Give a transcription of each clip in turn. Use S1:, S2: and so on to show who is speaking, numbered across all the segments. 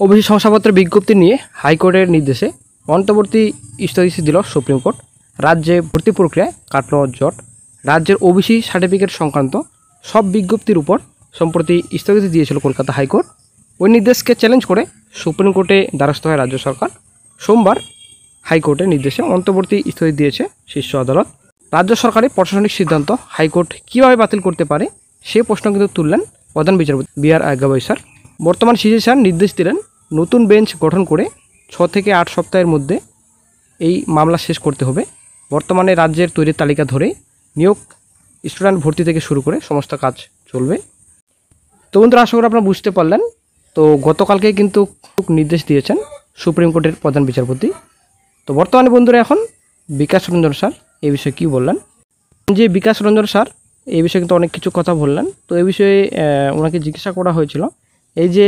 S1: OBC শংসাপত্রের বিজ্ঞপ্তি নিয়ে হাইকোর্টের নির্দেশে অন্তর্বর্তী স্থগিতাদেশ দিল সুপ্রিম কোর্ট। রাজ্যে ভর্তি প্রক্রিয়ায় কাটল জট। রাজ্যের ওবিসি সার্টিফিকেট সংক্রান্ত সব বিজ্ঞপ্তির উপর সম্প্রতি স্থগিতাদেশ দিয়েছিল কলকাতা হাইকোর্ট। ওই নির্দেশকে চ্যালেঞ্জ করে সুপ্রিম কোর্টে দ্বারস্থ হয় রাজ্য সরকার। সোমবার হাইকোর্টের নির্দেশে অন্তর্বর্তী স্থগিত দিয়েছে শীর্ষ আদালত। রাজ্য সরকারের প্রশাসনিক সিদ্ধান্ত হাইকোর্ট কীভাবে বাতিল করতে পারে সে প্রশ্ন কিন্তু তুললেন প্রধান বিচারপতি বি.আর. গাভাই স্যার। বর্তমান সিজে স্যার নির্দেশ দিলেন নতুন বেঞ্চ গঠন করে 6 থেকে 8 সপ্তাহের মধ্যে এই মামলা শেষ করতে হবে। বর্তমানে রাজ্যের তৈরির তালিকা ধরে নিয়োগ, স্টুডেন্ট ভর্তি থেকে শুরু করে সমস্ত কাজ চলবে। তো বন্ধুরা, আশা করি আপনারা বুঝতে পারলেন। তো গতকালকে কিন্তু নির্দেশ দিয়েছেন সুপ্রিম কোর্টের প্রধান বিচারপতি। তো বর্তমানে বন্ধুরা এখন বিকাশ রঞ্জন স্যার এই বিষয়ে কী বললেন, যে বিকাশ রঞ্জন স্যার এই বিষয়ে কিন্তু অনেক কিছু কথা বললেন। তো এই বিষয়ে ওনাকে জিজ্ঞাসা করা হয়েছিল, এই যে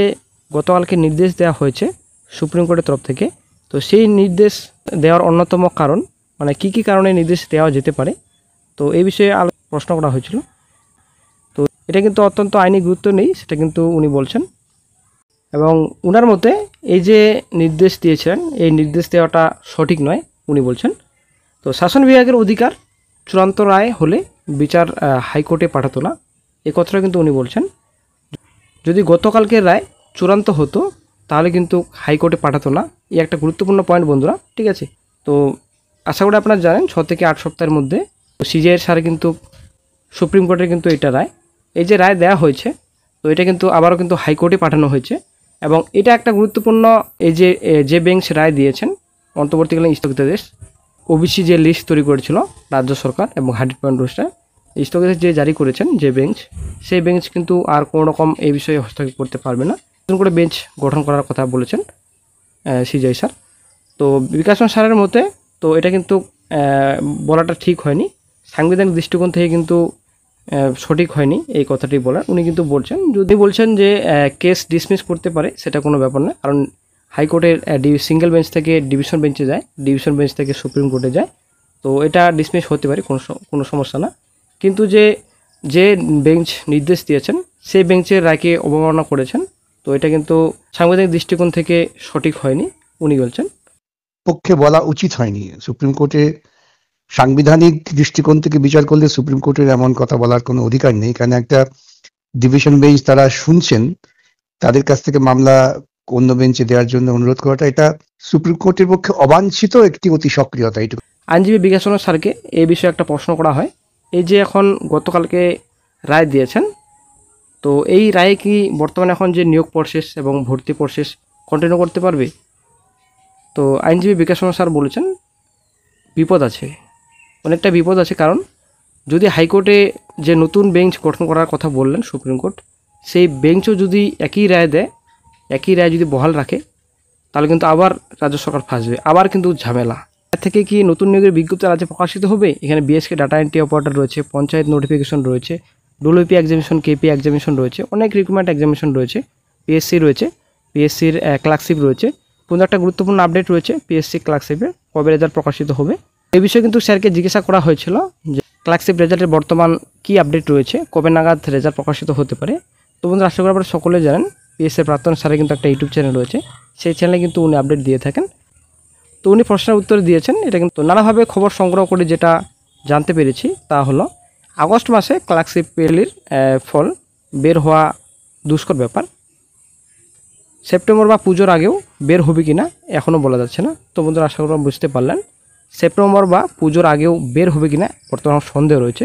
S1: গতকালকে নির্দেশ দেওয়া হয়েছে সুপ্রিম কোর্টের তরফ থেকে, তো সেই নির্দেশ দেওয়ার অন্যতম কারণ মানে কী কী কারণে নির্দেশ দেওয়া যেতে পারে, তো এই বিষয়ে প্রশ্ন করা হয়েছিল। তো এটা কিন্তু অত্যন্ত আইনি গুরুত্ব নেই সেটা কিন্তু উনি বলছেন। এবং উনার মতে এই যে নির্দেশ দিয়েছেন এই নির্দেশ দেওয়াটা সঠিক নয় উনি বলছেন। তো শাসন বিভাগের অধিকার চূড়ান্ত রায় হলে বিচার হাইকোর্টে পাঠাতো না, এই কথাটা কিন্তু উনি বলছেন। যদি গতকালকের রায় চূড়ান্ত হতো তাহলে কিন্তু হাইকোর্টে পাঠাতো না, এই একটা গুরুত্বপূর্ণ পয়েন্ট বন্ধুরা, ঠিক আছে। তো আশা করি আপনারা জানেন 6 থেকে 8 সপ্তাহের মধ্যে সিজেআই সারে কিন্তু সুপ্রিম কোর্টের কিন্তু এটা রায়, এই যে রায় দেওয়া হয়েছে তো এটা কিন্তু আবারও কিন্তু হাইকোর্টে পাঠানো হয়েছে। এবং এটা একটা গুরুত্বপূর্ণ, এই যে বেঞ্চ রায় দিয়েছেন অন্তর্বর্তীকালীন স্থগিতাদেশ, ওবিসি যে লিস্ট তৈরি করেছিল রাজ্য সরকার এবং 100% রুলসটা স্থগিতাদেশ যে জারি করেছেন যে বেঞ্চ, সেই বেঞ্চ কিন্তু আর কোনো রকম এই বিষয়ে হস্তক্ষেপ করতে পারবে না। নতুন করে বেঞ্চ গঠন করার কথা বলেছেন সিজেআই স্যার। তো বিকাশ স্যারের মতে তো এটা কিন্তু বলাটা ঠিক হয়নি, সাংবিধানিক দৃষ্টিকোণ থেকে কিন্তু সঠিক হয়নি এই কথাটি বলার। উনি কিন্তু বলছেন, যদি বলছেন যে কেস ডিসমিস করতে পারে সেটা কোনো ব্যাপার না, কারণ হাইকোর্টের সিঙ্গেল বেঞ্চ থেকে ডিভিশন বেঞ্চে যায়, ডিভিশন বেঞ্চ থেকে সুপ্রিম কোর্টে যায়, তো এটা ডিসমিস হতে পারে, কোনো সমস্যা না। কিন্তু যে বেঞ্চ নির্দেশ দিয়েছেন সেই বেঞ্চের রায়কে অবমাননা করেছেন, তো এটা কিন্তু সাংবিধানিক দৃষ্টিকোণ থেকে সঠিক হয়নি উনি বলছেন।
S2: পক্ষে বলা উচিত হয়নি। সুপ্রিম কোর্টে সাংবিধানিক দৃষ্টিকোণ থেকে বিচার করলে সুপ্রিম কোর্টের এমন কথা বলার কোনো অধিকার নেই। কারণ একটা ডিভিশন বেঞ্চ তারা শুনছেন, তাদের কাছ থেকে মামলা অন্য বেঞ্চে দেওয়ার জন্য অনুরোধ করাটা এটা সুপ্রিম কোর্টের পক্ষে অবাঞ্ছিত একটি অতি সক্রিয়তা। এইটুকু।
S1: আইনজীবী বিকাশ রঞ্জন স্যারকে এই বিষয়ে একটা প্রশ্ন করা হয়, এই যে এখন গতকালকে রায় দিয়েছেন, তো এই রায়ে কি বর্তমানে এখন যে নিয়োগ প্রসেস এবং ভর্তি প্রসেস কন্টিনিউ করতে পারবে? তো আইনজীবী বিকাশ রঞ্জন স্যার বলেছেন বিপদ আছে, অনেকটা বিপদ আছে। কারণ যদি হাইকোর্টে যে নতুন বেঞ্চ গঠন করার কথা বললেন সুপ্রিম কোর্ট, সেই বেঞ্চও যদি একই রায় দেয়, একই রায় যদি বহাল রাখে, তাহলে কিন্তু আবার রাজ্য সরকার ফাঁসবে, আবার কিন্তু ঝামেলা। এর থেকে কি নতুন নিয়োগের বিজ্ঞপ্তি রাজ্যে প্রকাশিত হবে? এখানে বিএসকে ডাটা এন্ট্রি অপারেটর রয়েছে, পঞ্চায়েত নোটিফিকেশন রয়েছে, ডব্লিউপি এক্সামিনেশন, কেপি এক্সামিনেশন রয়েছে, অনেক রিক্রুটমেন্ট এক্সামিনেশন রয়েছে, পিএসসি রয়েছে, পিএসসির ক্লার্কশিপ রয়েছে। কিন্তু একটা গুরুত্বপূর্ণ আপডেট রয়েছে পিএসসি ক্লার্কশিপের কবে রেজাল্ট প্রকাশিত হবে এই বিষয়ে কিন্তু স্যারকে জিজ্ঞাসা করা হয়েছিল যে ক্লার্কশিপ রেজাল্টের বর্তমান কী আপডেট রয়েছে, কবে নাগাদ রেজাল্ট প্রকাশিত হতে পারে। তো বন্ধুরা, আশা করি আপনারা সকলে জানেন পিএসসির প্রাক্তন স্যারের কিন্তু একটা ইউটিউব চ্যানেল রয়েছে, সেই চ্যানেলে কিন্তু উনি আপডেট দিয়ে থাকেন। তো উনি প্রশ্নের উত্তর দিয়েছেন। এটা কিন্তু নানাভাবে খবর সংগ্রহ করে যেটা জানতে পেরেছি তা হলো আগস্ট মাসে ক্লার্কশিপ পেলির ফল বের হওয়া দুষ্কর ব্যাপার। সেপ্টেম্বর বা পুজোর আগেও বের হবে কি না এখনও বলা যাচ্ছে না। তো বন্ধুরা, আশা করি বুঝতে পারলেন, সেপ্টেম্বর বা পুজোর আগেও বের হবে কি না বর্তমান সন্দেহ রয়েছে।